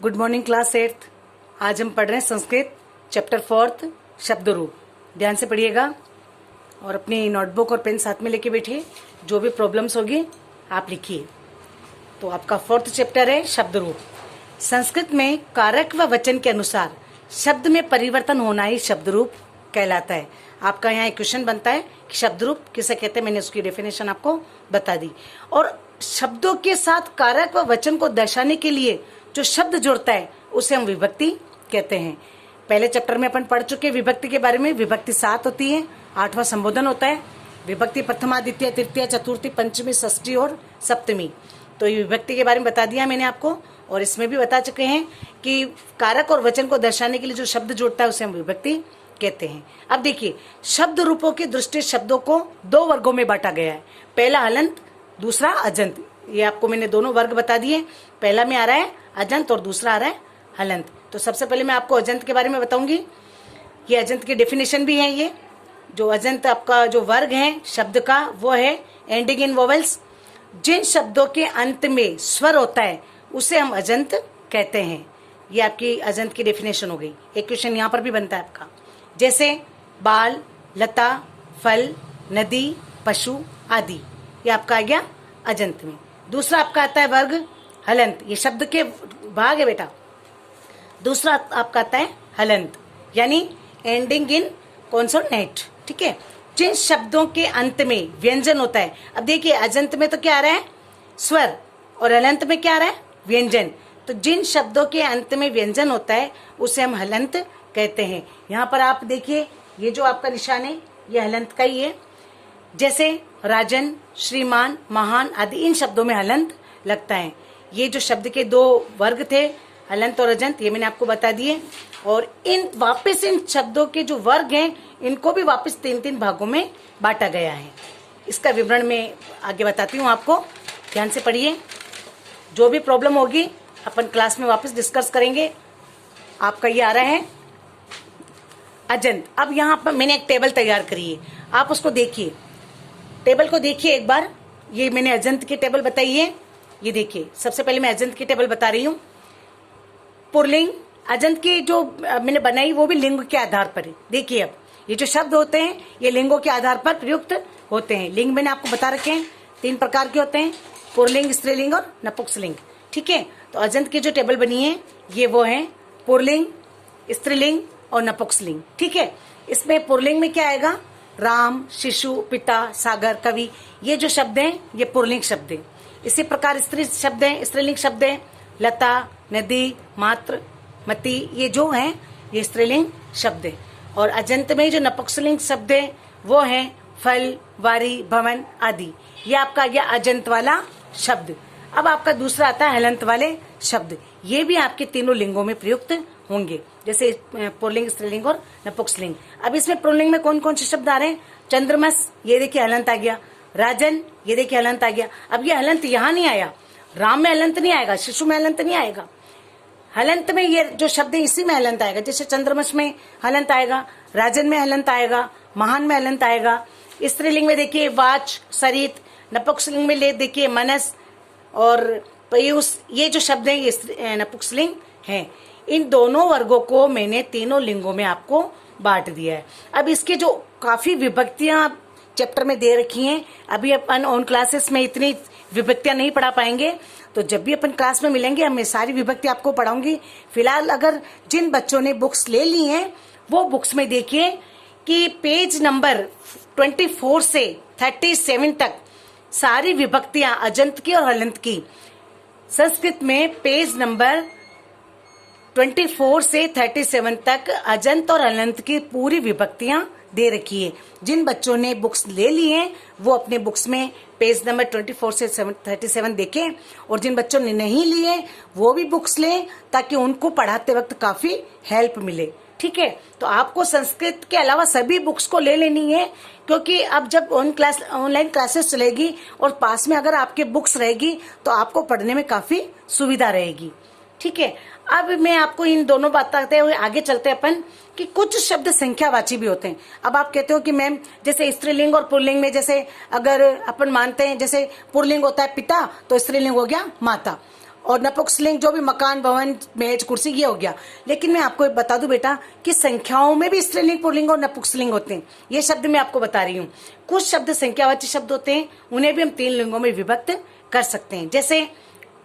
Good morning class 8th। आज हम पढ़ रहे हैं संस्कृत चैप्टर 4 शब्द रूप। ध्यान से पढ़िएगा और अपनी नोटबुक और पेन साथ में लेके बैठिए। जो भी प्रॉब्लम्स होगी आप लिखिए। तो आपका 4th चैप्टर है शब्द रूप। संस्कृत में कारक व वचन के अनुसार शब्द में परिवर्तन होना ही शब्द रूप कहलाता है। आपका यहाँ एक क्वेश्चन बनता है कि शब्द रूप किसे कहते हैं। मैंने उसकी डेफिनेशन आपको बता दी। और शब्दों के साथ कारक व वचन को दर्शाने के लिए जो शब्द जुड़ता है उसे हम विभक्ति कहते हैं। पहले चैप्टर में अपन पढ़ चुके विभक्ति के बारे में। विभक्ति 7 होती है, 8वां संबोधन होता है। विभक्ति प्रथमा, द्वितीय, तृतीय, चतुर्थी, पंचमी, षष्ठी और सप्तमी। तो ये विभक्ति के बारे में बता दिया मैंने आपको। और इसमें भी बता चुके हैं कि कारक और वचन को दर्शाने के लिए जो शब्द जुड़ता है उसे हम विभक्ति कहते हैं। अब देखिए, शब्द रूपों की दृष्टि शब्दों को 2 वर्गों में बांटा गया है। पहला हलंत, दूसरा अजंत। ये आपको मैंने दोनों वर्ग बता दिए। पहला में आ रहा है अजंत और दूसरा आ रहा है हलंत। तो सबसे पहले मैं आपको अजंत के बारे में बताऊंगी। ये अजंत की डेफिनेशन भी है। ये जो अजंत आपका जो वर्ग है शब्द का वो है एंडिंग इन वोवेल्स। जिन शब्दों के अंत में स्वर होता है उसे हम अजंत कहते हैं। ये आपकी अजंत की डेफिनेशन हो गई। एक क्वेश्चन यहाँ पर भी बनता है आपका, जैसे बाल, लता, फल, नदी, पशु आदि। ये आपका आ गया अजंत में। दूसरा आपका आता है वर्ग हलंत। ये शब्द के भाग है बेटा। दूसरा आपका आता है हलंत, यानी एंडिंग इन कॉन्सोनेंट। ठीक है, जिन शब्दों के अंत में व्यंजन होता है। अब देखिए, अजंत में तो क्या आ रहा है स्वर और हलंत में क्या आ रहा है व्यंजन। तो जिन शब्दों के अंत में व्यंजन होता है उसे हम हलंत कहते हैं। यहाँ पर आप देखिए, ये जो आपका निशान है ये हलंत का ही है। जैसे राजन, श्रीमान, महान आदि, इन शब्दों में हलंत लगता है। ये जो शब्द के 2 वर्ग थे हलंत और अजंत, ये मैंने आपको बता दिए। और इन शब्दों के जो वर्ग हैं इनको भी वापस 3-3 भागों में बांटा गया है। इसका विवरण मैं आगे बताती हूँ आपको। ध्यान से पढ़िए। जो भी प्रॉब्लम होगी अपन क्लास में वापस डिस्कस करेंगे। आपका ये आ रहा है अजंत। अब यहाँ पर मैंने एक टेबल तैयार करी है, आप उसको देखिए। टेबल को देखिए एक बार। ये मैंने अजंत की टेबल बताई है। ये देखिए, सबसे पहले मैं अजंत की टेबल बता रही हूँ। पुरलिंग अजंत की जो मैंने बनाई वो भी लिंग के आधार पर है। देखिए, अब ये जो शब्द होते हैं ये लिंगों के आधार पर प्रयुक्त होते हैं। लिंग मैंने आपको बता रखे हैं 3 प्रकार के होते हैं, पुरलिंग, स्त्रीलिंग और नपुंसकलिंग। ठीक है, तो अजंत की जो टेबल बनी है ये वो है पुरलिंग, स्त्रीलिंग और नपुंसकलिंग। ठीक है, इसमें पुरलिंग में क्या आएगा, राम, शिशु, पिता, सागर, कवि। ये जो शब्द हैं ये पुरलिंग शब्द हैं। इसी प्रकार स्त्री शब्द हैं, स्त्रीलिंग शब्द हैं, लता, नदी, मात्र, मती, ये जो हैं ये स्त्रीलिंग शब्द हैं। और अजंत में जो नपुंसकलिंग शब्द हैं वो हैं फल, वारी, भवन आदि। ये आपका गया अजंत वाला शब्द। अब आपका दूसरा आता है हलंत वाले शब्द। ये भी आपके तीनों लिंगों में प्रयुक्त होंगे, जैसे पुरलिंग, स्त्रीलिंग और नपुंसकलिंग। अब इसमें पुरलिंग में कौन कौन से शब्द आ रहे हैं, चंद्रमस, ये देखिए हलंत आ गया। राजन, ये देखिए हलंत आ गया। अब ये हलंत यहाँ नहीं आया, राम में हलंत नहीं आएगा, शिशु में हलंत नहीं आएगा। हलंत में ये जो शब्द है इसी में हलंत आएगा। जैसे चंद्रमस में हलंत आएगा, राजन में हलंत आएगा, महान में हलंत आएगा। स्त्रीलिंग में देखिए वाच, सरित। नपुंसकलिंग में ले देखिए मनस और पयूष। ये जो शब्द हैं ये नपुंसकलिंग हैं। इन दोनों वर्गों को मैंने तीनों लिंगों में आपको बांट दिया है। अब इसके जो काफी विभक्तियां चैप्टर में दे रखी हैं, अभी अपन ऑन क्लासेस में इतनी विभक्तियां नहीं पढ़ा पाएंगे। तो जब भी अपन क्लास में मिलेंगे मैं सारी विभक्ति आपको पढ़ाऊंगी। फिलहाल अगर जिन बच्चों ने बुक्स ले ली हैं वो बुक्स में देखिए कि पेज नंबर 24 से 37 तक सारी विभक्तियां अजंत की और हलंत की संस्कृत में पेज नंबर 24 से 37 तक अजंत और हलंत की पूरी विभक्तियां दे रखी है। जिन बच्चों ने बुक्स ले ली हैं वो अपने बुक्स में पेज नंबर 24 से 37 देखें, और जिन बच्चों ने नहीं लिए वो भी बुक्स लें ताकि उनको पढ़ाते वक्त काफी हेल्प मिले। ठीक है, तो आपको संस्कृत के अलावा सभी बुक्स को ले लेनी है, क्योंकि अब जब ऑनलाइन क्लासेस चलेगी और पास में अगर आपके बुक्स रहेगी तो आपको पढ़ने में काफी सुविधा रहेगी। ठीक है, अब मैं आपको इन दोनों बताते हुए आगे चलते हैं अपन कि कुछ शब्द संख्यावाची भी होते हैं। अब आप कहते हो कि मैम जैसे स्त्रीलिंग और पुल्लिंग में, जैसे अगर अपन मानते हैं जैसे पुल्लिंग होता है पिता तो स्त्रीलिंग हो गया माता, और नपुंसकलिंग जो भी मकान, भवन, मेज, कुर्सी, ये हो गया। लेकिन मैं आपको बता दूं बेटा कि संख्याओं में भी स्त्रीलिंग, पुल्लिंग और नपुंसकलिंग होते हैं। ये शब्द मैं आपको बता रही हूँ। कुछ शब्द संख्यावाची शब्द होते हैं, उन्हें भी हम 3 लिंगों में विभक्त कर सकते हैं, जैसे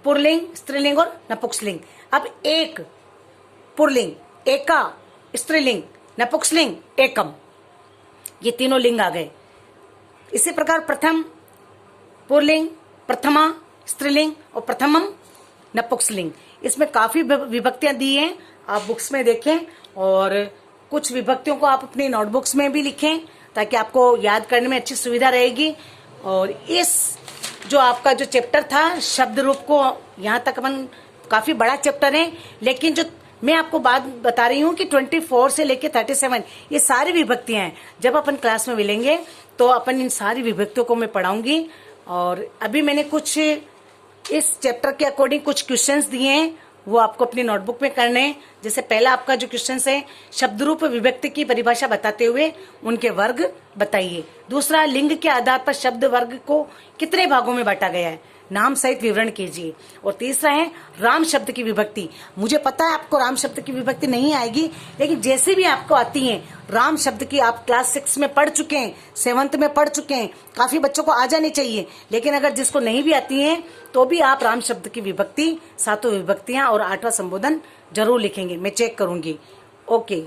पुल्लिंग, स्त्रीलिंग और नपुंसकलिंग। अब एक पुल्लिंग, एका स्त्रीलिंग, नपुंसकलिंग एकम, ये तीनों लिंग आ गए। इसी प्रकार प्रथम पुल्लिंग, प्रथमा स्त्रीलिंग और प्रथमम नपुंसकलिंग। इसमें काफी विभक्तियां दी हैं, आप बुक्स में देखें और कुछ विभक्तियों को आप अपनी नोटबुक्स में भी लिखें ताकि आपको याद करने में अच्छी सुविधा रहेगी। और इस जो आपका जो चैप्टर था शब्द रूप को, यहाँ तक अपन काफी बड़ा चैप्टर है, लेकिन जो मैं आपको बात बता रही हूँ कि 24 से लेके 37 ये सारी विभक्तियां हैं। जब अपन क्लास में मिलेंगे तो अपन इन सारी विभक्तियों को मैं पढ़ाऊंगी। और अभी मैंने कुछ इस चैप्टर के अकॉर्डिंग कुछ क्वेश्चंस दिए हैं, वो आपको अपनी नोटबुक में करने हैं। जैसे पहला आपका जो क्वेश्चन है, शब्द रूप विभक्ति की परिभाषा बताते हुए उनके वर्ग बताइए। दूसरा, लिंग के आधार पर शब्द वर्ग को कितने भागों में बांटा गया है, नाम सहित विवरण कीजिए। और तीसरा है राम शब्द की विभक्ति। मुझे पता है आपको राम शब्द की विभक्ति नहीं आएगी, लेकिन जैसे भी आपको आती है राम शब्द की, आप क्लास 6 में पढ़ चुके हैं, 7th में पढ़ चुके हैं, काफी बच्चों को आ जानी चाहिए। लेकिन अगर जिसको नहीं भी आती है तो भी आप राम शब्द की विभक्ति, 7 विभक्तियां और 8वां संबोधन जरूर लिखेंगे, मैं चेक करूंगी। ओके।